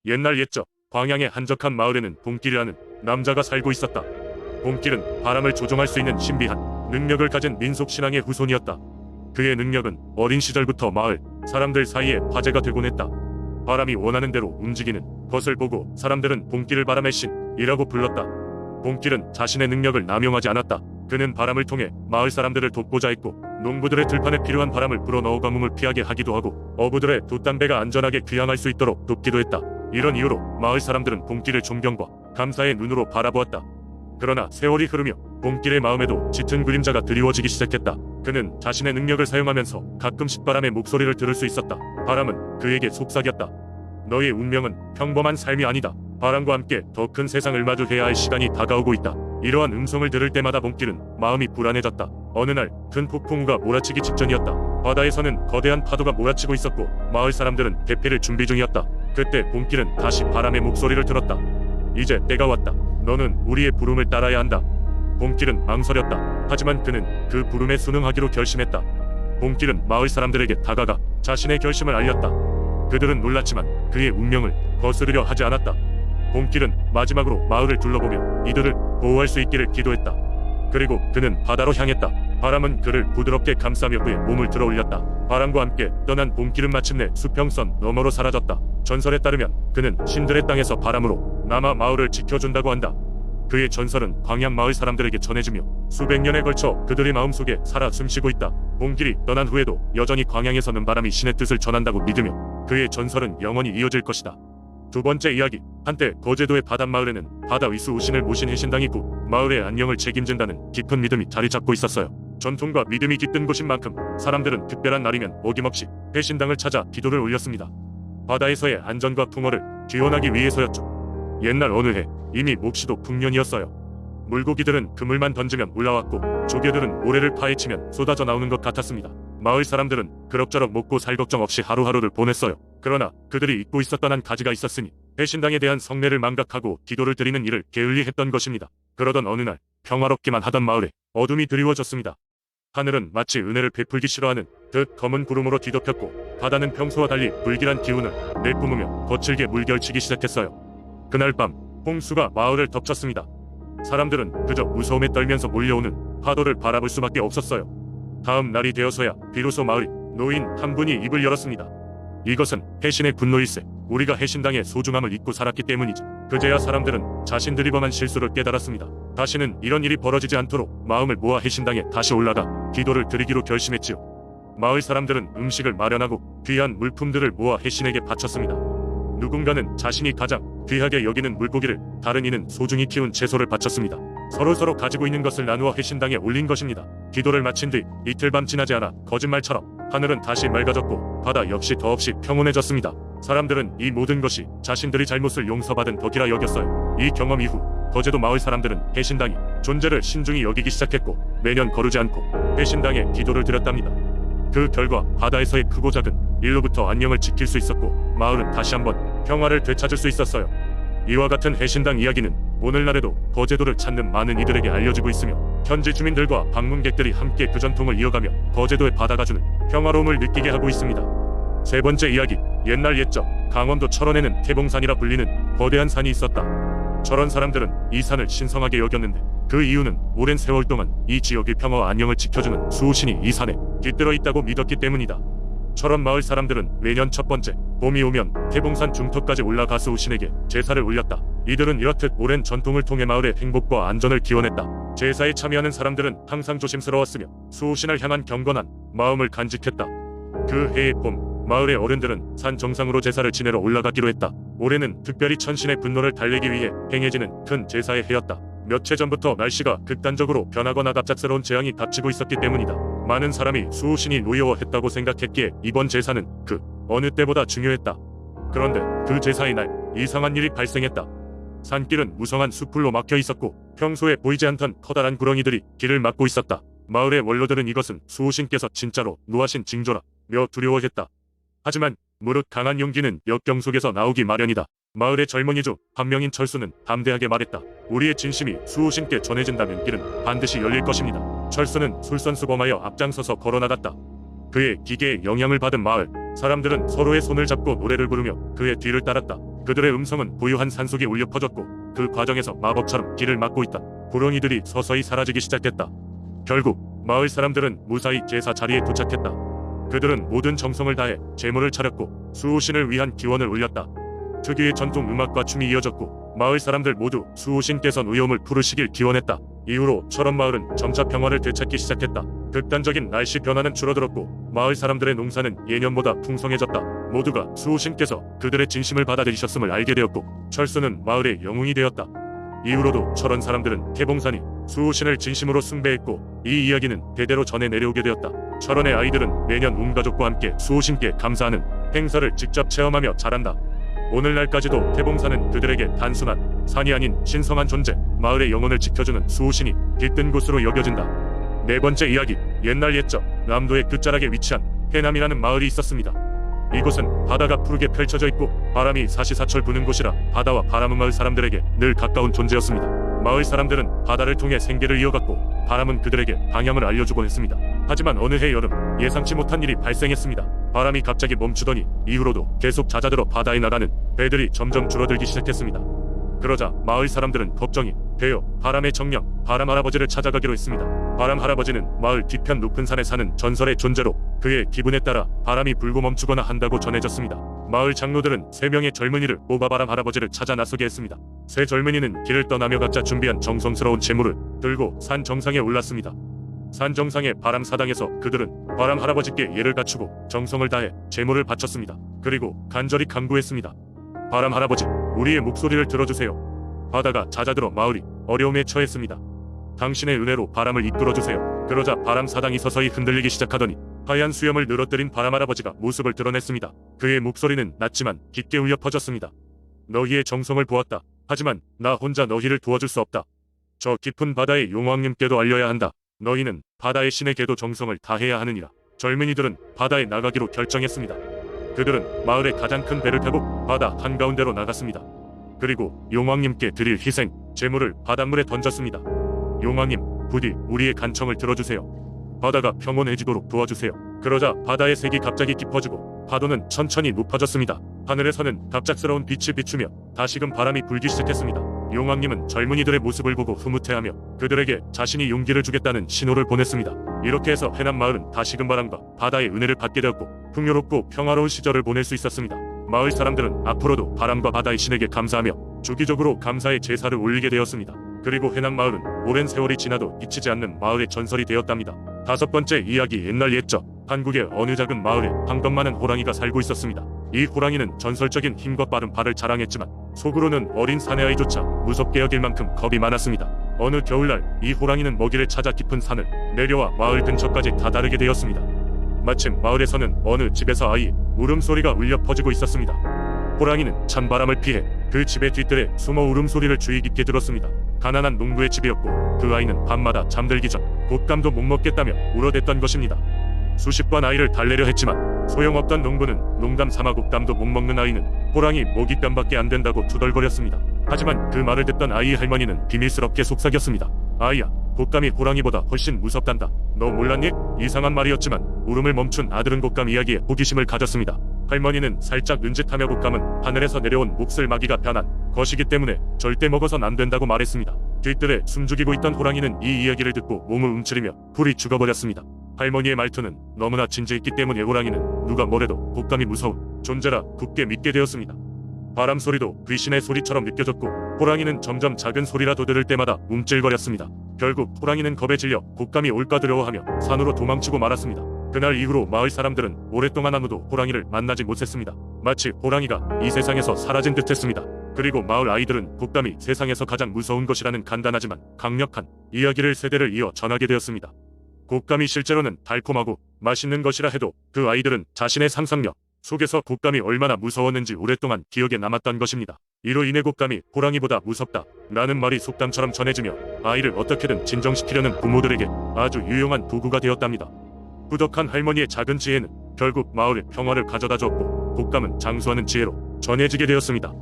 옛날 옛적 광양의 한적한 마을에는 봉길이라는 남자가 살고 있었다. 봉길은 바람을 조종할 수 있는 신비한 능력을 가진 민속신앙의 후손이었다. 그의 능력은 어린 시절부터 마을 사람들 사이에 화제가 되곤 했다. 바람이 원하는 대로 움직이는 것을 보고 사람들은 봉길을 바람의 신이라고 불렀다. 봉길은 자신의 능력을 남용하지 않았다. 그는 바람을 통해 마을 사람들을 돕고자 했고, 농부들의 들판에 필요한 바람을 불어넣어 가뭄을 피하게 하기도 하고, 어부들의 돛담배가 안전하게 귀향할 수 있도록 돕기도 했다. 이런 이유로 마을 사람들은 봉길을 존경과 감사의 눈으로 바라보았다. 그러나 세월이 흐르며 봉길의 마음에도 짙은 그림자가 드리워지기 시작했다. 그는 자신의 능력을 사용하면서 가끔씩 바람의 목소리를 들을 수 있었다. 바람은 그에게 속삭였다. 너의 운명은 평범한 삶이 아니다. 바람과 함께 더 큰 세상을 마주해야 할 시간이 다가오고 있다. 이러한 음성을 들을 때마다 봉길은 마음이 불안해졌다. 어느 날 큰 폭풍우가 몰아치기 직전이었다. 바다에서는 거대한 파도가 몰아치고 있었고, 마을 사람들은 대피를 준비 중이었다. 그때 봉길은 다시 바람의 목소리를 들었다. 이제 때가 왔다. 너는 우리의 부름을 따라야 한다. 봉길은 망설였다. 하지만 그는 그 부름에 순응하기로 결심했다. 봉길은 마을 사람들에게 다가가 자신의 결심을 알렸다. 그들은 놀랐지만 그의 운명을 거스르려 하지 않았다. 봉길은 마지막으로 마을을 둘러보며 이들을 보호할 수 있기를 기도했다. 그리고 그는 바다로 향했다. 바람은 그를 부드럽게 감싸며 그의 몸을 들어올렸다. 바람과 함께 떠난 봉길은 마침내 수평선 너머로 사라졌다. 전설에 따르면 그는 신들의 땅에서 바람으로 남아 마을을 지켜준다고 한다. 그의 전설은 광양 마을 사람들에게 전해지며 수백 년에 걸쳐 그들의 마음속에 살아 숨쉬고 있다. 봉길이 떠난 후에도 여전히 광양에서는 바람이 신의 뜻을 전한다고 믿으며 그의 전설은 영원히 이어질 것이다. 두 번째 이야기. 한때 거제도의 바닷마을에는 바다 위수우신을 모신 해신당이 있고, 마을의 안녕을 책임진다는 깊은 믿음이 자리 잡고 있었어요. 전통과 믿음이 깃든 곳인 만큼 사람들은 특별한 날이면 어김없이 해신당을 찾아 기도를 올렸습니다. 바다에서의 안전과 풍어를 기원하기 위해서였죠. 옛날 어느 해 이미 몹시도 풍년이었어요. 물고기들은 그물만 던지면 올라왔고, 조개들은 모래를 파헤치면 쏟아져 나오는 것 같았습니다. 마을 사람들은 그럭저럭 먹고 살 걱정 없이 하루하루를 보냈어요. 그러나 그들이 잊고 있었던 한 가지가 있었으니, 해신당에 대한 성례를 망각하고 기도를 드리는 일을 게을리 했던 것입니다. 그러던 어느 날 평화롭기만 하던 마을에 어둠이 드리워졌습니다. 하늘은 마치 은혜를 베풀기 싫어하는 듯 검은 구름으로 뒤덮였고, 바다는 평소와 달리 불길한 기운을 내뿜으며 거칠게 물결치기 시작했어요. 그날 밤 홍수가 마을을 덮쳤습니다. 사람들은 그저 무서움에 떨면서 몰려오는 파도를 바라볼 수밖에 없었어요. 다음 날이 되어서야 비로소 마을 노인 한 분이 입을 열었습니다. 이것은 해신의 분노일세. 우리가 해신당의 소중함을 잊고 살았기 때문이지. 그제야 사람들은 자신들이 범한 실수를 깨달았습니다. 다시는 이런 일이 벌어지지 않도록 마음을 모아 해신당에 다시 올라가 기도를 드리기로 결심했지요. 마을 사람들은 음식을 마련하고 귀한 물품들을 모아 해신에게 바쳤습니다. 누군가는 자신이 가장 귀하게 여기는 물고기를, 다른 이는 소중히 키운 채소를 바쳤습니다. 서로서로 가지고 있는 것을 나누어 해신당에 올린 것입니다. 기도를 마친 뒤 이틀 밤 지나지 않아 거짓말처럼 하늘은 다시 맑아졌고, 바다 역시 더없이 평온해졌습니다. 사람들은 이 모든 것이 자신들이 잘못을 용서받은 덕이라 여겼어요. 이 경험 이후 거제도 마을 사람들은 해신당이 존재를 신중히 여기기 시작했고, 매년 거르지 않고 해신당에 기도를 드렸답니다. 그 결과 바다에서의 크고 작은 일로부터 안녕을 지킬 수 있었고, 마을은 다시 한번 평화를 되찾을 수 있었어요. 이와 같은 해신당 이야기는 오늘날에도 거제도를 찾는 많은 이들에게 알려지고 있으며, 현지 주민들과 방문객들이 함께 그 전통을 이어가며 거제도의 바다가 주는 평화로움을 느끼게 하고 있습니다. 세 번째 이야기. 옛날 옛적 강원도 철원에는 태봉산이라 불리는 거대한 산이 있었다. 철원 사람들은 이 산을 신성하게 여겼는데, 그 이유는 오랜 세월 동안 이 지역의 평화와 안녕을 지켜주는 수호신이 이 산에 깃들어 있다고 믿었기 때문이다. 철원 마을 사람들은 매년 첫 번째 봄이 오면 태봉산 중턱까지 올라가 수호신에게 제사를 올렸다. 이들은 이렇듯 오랜 전통을 통해 마을의 행복과 안전을 기원했다. 제사에 참여하는 사람들은 항상 조심스러웠으며 수호신을 향한 경건한 마음을 간직했다. 그 해의 봄, 마을의 어른들은 산 정상으로 제사를 지내러 올라가기로 했다. 올해는 특별히 천신의 분노를 달래기 위해 행해지는 큰 제사의 해였다. 몇 해 전부터 날씨가 극단적으로 변하거나 갑작스러운 재앙이 닥치고 있었기 때문이다. 많은 사람이 수호신이 노여워했다고 생각했기에 이번 제사는 그 어느 때보다 중요했다. 그런데 그 제사의 날 이상한 일이 발생했다. 산길은 무성한 수풀로 막혀 있었고, 평소에 보이지 않던 커다란 구렁이들이 길을 막고 있었다. 마을의 원로들은 이것은 수호신께서 진짜로 노하신 징조라 며 두려워했다. 하지만 무릇 강한 용기는 역경 속에서 나오기 마련이다. 마을의 젊은이 중 한 명인 철수는 담대하게 말했다. 우리의 진심이 수호신께 전해진다면 길은 반드시 열릴 것입니다. 철수는 솔선수범하여 앞장서서 걸어나갔다. 그의 기계에 영향을 받은 마을 사람들은 서로의 손을 잡고 노래를 부르며 그의 뒤를 따랐다. 그들의 음성은 부유한 산속에 울려 퍼졌고 그 과정에서 마법처럼 길을 막고 있던 호랑이들이 서서히 사라지기 시작했다. 결국 마을 사람들은 무사히 제사 자리에 도착했다. 그들은 모든 정성을 다해 제물을 차렸고 수호신을 위한 기원을 올렸다. 특유의 전통 음악과 춤이 이어졌고 마을 사람들 모두 수호신께서 의염을 부르시길 기원했다. 이후로 철원 마을은 점차 평화를 되찾기 시작했다. 극단적인 날씨 변화는 줄어들었고 마을 사람들의 농사는 예년보다 풍성해졌다. 모두가 수호신께서 그들의 진심을 받아들이셨음을 알게 되었고 철수는 마을의 영웅이 되었다. 이후로도 철원 사람들은 태봉산이 수호신을 진심으로 숭배했고 이 이야기는 대대로 전해 내려오게 되었다. 철원의 아이들은 매년 온 가족과 함께 수호신께 감사하는 행사를 직접 체험하며 자란다. 오늘날까지도 태봉산은 그들에게 단순한 산이 아닌 신성한 존재, 마을의 영혼을 지켜주는 수호신이 깃든 곳으로 여겨진다. 네 번째 이야기, 옛날 옛적 남도의 끝자락에 위치한 해남이라는 마을이 있었습니다. 이곳은 바다가 푸르게 펼쳐져 있고 바람이 사시사철 부는 곳이라 바다와 바람은 마을 사람들에게 늘 가까운 존재였습니다. 마을 사람들은 바다를 통해 생계를 이어갔고 바람은 그들에게 방향을 알려주곤 했습니다. 하지만 어느 해 여름 예상치 못한 일이 발생했습니다. 바람이 갑자기 멈추더니 이후로도 계속 잦아들어 바다에 나가는 배들이 점점 줄어들기 시작했습니다. 그러자 마을 사람들은 걱정이 되어 바람의 정령 바람 할아버지를 찾아가기로 했습니다. 바람 할아버지는 마을 뒤편 높은 산에 사는 전설의 존재로 그의 기분에 따라 바람이 불고 멈추거나 한다고 전해졌습니다. 마을 장로들은 3명의 젊은이를 뽑아 바람 할아버지를 찾아 나서게 했습니다. 세 젊은이는 길을 떠나며 각자 준비한 정성스러운 제물을 들고 산 정상에 올랐습니다. 산 정상의 바람 사당에서 그들은 바람 할아버지께 예를 갖추고 정성을 다해 제물을 바쳤습니다. 그리고 간절히 간구했습니다. 바람 할아버지, 우리의 목소리를 들어주세요. 바다가 잦아들어 마을이 어려움에 처했습니다. 당신의 은혜로 바람을 이끌어주세요. 그러자 바람 사당이 서서히 흔들리기 시작하더니 하얀 수염을 늘어뜨린 바람 할아버지가 모습을 드러냈습니다. 그의 목소리는 낮지만 깊게 울려 퍼졌습니다. 너희의 정성을 보았다. 하지만 나 혼자 너희를 도와줄 수 없다. 저 깊은 바다의 용왕님께도 알려야 한다. 너희는 바다의 신에게도 정성을 다해야 하느니라. 젊은이들은 바다에 나가기로 결정했습니다. 그들은 마을의 가장 큰 배를 타고 바다 한가운데로 나갔습니다. 그리고 용왕님께 드릴 희생, 제물을 바닷물에 던졌습니다. 용왕님, 부디 우리의 간청을 들어주세요. 바다가 평온해지도록 도와주세요. 그러자 바다의 색이 갑자기 깊어지고 파도는 천천히 높아졌습니다. 하늘에서는 갑작스러운 빛이 비추며 다시금 바람이 불기 시작했습니다. 용왕님은 젊은이들의 모습을 보고 흐뭇해하며 그들에게 자신이 용기를 주겠다는 신호를 보냈습니다. 이렇게 해서 해남 마을은 다시금 바람과 바다의 은혜를 받게 되었고 풍요롭고 평화로운 시절을 보낼 수 있었습니다. 마을 사람들은 앞으로도 바람과 바다의 신에게 감사하며 주기적으로 감사의 제사를 올리게 되었습니다. 그리고 해남 마을은 오랜 세월이 지나도 잊히지 않는 마을의 전설이 되었답니다. 5번째 이야기, 옛날 옛적 한국의 어느 작은 마을에 황금 많은 호랑이가 살고 있었습니다. 이 호랑이는 전설적인 힘과 빠른 발을 자랑했지만 속으로는 어린 사내아이조차 무섭게 여길 만큼 겁이 많았습니다. 어느 겨울날 이 호랑이는 먹이를 찾아 깊은 산을 내려와 마을 근처까지 다다르게 되었습니다. 마침 마을에서는 어느 집에서 아이의 울음소리가 울려 퍼지고 있었습니다. 호랑이는 찬바람을 피해 그 집의 뒤뜰에 숨어 울음소리를 주의 깊게 들었습니다. 가난한 농부의 집이었고 그 아이는 밤마다 잠들기 전 곶감도 못 먹겠다며 울어댔던 것입니다. 수십 번 아이를 달래려 했지만 소용없던 농부는 농담 삼아 곶감도 못 먹는 아이는 호랑이 먹잇감밖에 안 된다고 투덜거렸습니다. 하지만 그 말을 듣던 아이의 할머니는 비밀스럽게 속삭였습니다. 아이야, 곶감이 호랑이보다 훨씬 무섭단다. 너 몰랐니? 이상한 말이었지만 울음을 멈춘 아들은 곶감 이야기에 호기심을 가졌습니다. 할머니는 살짝 눈짓하며 곶감은 하늘에서 내려온 몹쓸 마귀가 변한 것이기 때문에 절대 먹어선 안 된다고 말했습니다. 뒤뜰에 숨죽이고 있던 호랑이는 이 이야기를 듣고 몸을 움츠리며 불이 죽어버렸습니다. 할머니의 말투는 너무나 진지했기 때문에 호랑이는 누가 뭐래도 곶감이 무서운 존재라 굳게 믿게 되었습니다. 바람 소리도 귀신의 소리처럼 느껴졌고 호랑이는 점점 작은 소리라도 들을 때마다 움찔거렸습니다. 결국 호랑이는 겁에 질려 곶감이 올까 두려워하며 산으로 도망치고 말았습니다. 그날 이후로 마을 사람들은 오랫동안 아무도 호랑이를 만나지 못했습니다. 마치 호랑이가 이 세상에서 사라진 듯했습니다. 그리고 마을 아이들은 곶감이 세상에서 가장 무서운 것이라는 간단하지만 강력한 이야기를 세대를 이어 전하게 되었습니다. 곶감이 실제로는 달콤하고 맛있는 것이라 해도 그 아이들은 자신의 상상력 속에서 곶감이 얼마나 무서웠는지 오랫동안 기억에 남았던 것입니다. 이로 인해 곶감이 호랑이보다 무섭다 라는 말이 속담처럼 전해지며 아이를 어떻게든 진정시키려는 부모들에게 아주 유용한 도구가 되었답니다. 부덕한 할머니의 작은 지혜는 결국 마을에 평화를 가져다 주었고 곶감은 장수하는 지혜로 전해지게 되었습니다.